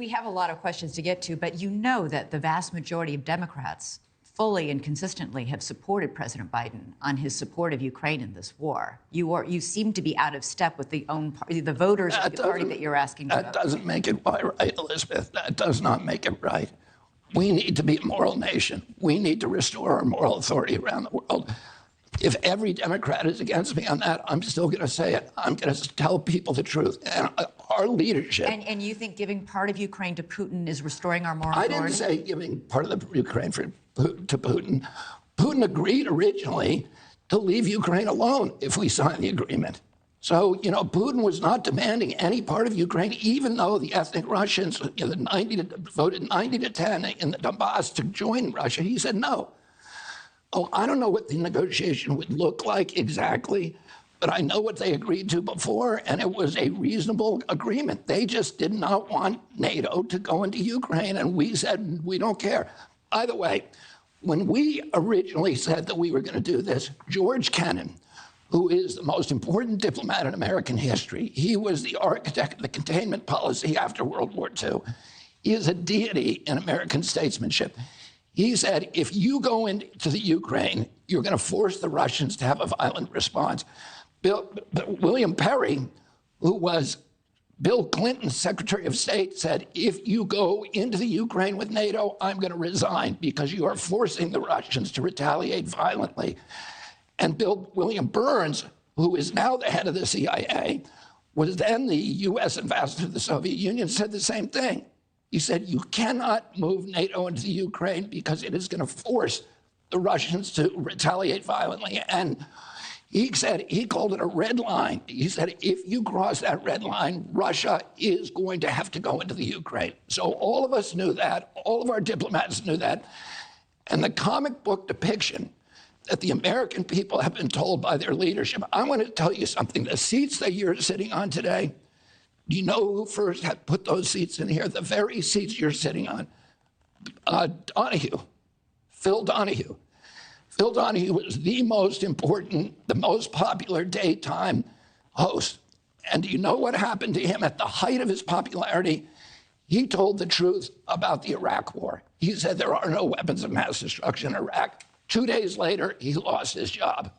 We have a lot of questions to get to, but you know that the vast majority of Democrats fully and consistently have supported President Biden on his support of Ukraine in this war. You seem to be out of step with the voters of the party that you're asking to vote. That doesn't make it right, Elizabeth. That does not make it right. We need to be a moral nation. We need to restore our moral authority around the world. If every Democrat is against me on that, I'm still going to say it. I'm going to tell people the truth. And our leadership. And you think giving part of Ukraine to Putin is restoring our moral authority? I didn't say giving part of the Ukraine to Putin. Putin agreed originally to leave Ukraine alone if we sign the agreement. So, Putin was not demanding any part of Ukraine, even though the ethnic Russians voted 90-10 in the Donbass to join Russia. He said no. Oh, I don't know what the negotiation would look like exactly, but I know what they agreed to before, and it was a reasonable agreement. They just did not want NATO to go into Ukraine, and we said we don't care. By the way, when we originally said that we were going to do this, George Kennan, who is the most important diplomat in American history, he was the architect of the containment policy after World War II. He is a deity in American statesmanship. He said, if you go into the Ukraine, you're going to force the Russians to have a violent response. William Perry, who was Bill Clinton's Secretary of State, said, if you go into the Ukraine with NATO, I'm going to resign because you are forcing the Russians to retaliate violently. And William Burns, who is now the head of the CIA, was then the U.S. ambassador to the Soviet Union, said the same thing. He said, you cannot move NATO into the Ukraine because it is going to force the Russians to retaliate violently. And he said, he called it a red line. He said, if you cross that red line, Russia is going to have to go into the Ukraine. So all of us knew that. All of our diplomats knew that. And the comic book depiction that the American people have been told by their leadership, I want to tell you something. The seats that you're sitting on today, do you know who first had put those seats in here? The very seats you're sitting on. Donahue, Phil Donahue. Phil Donahue was the most important, the most popular daytime host. And do you know what happened to him at the height of his popularity? He told the truth about the Iraq war. He said there are no weapons of mass destruction in Iraq. 2 days later, he lost his job.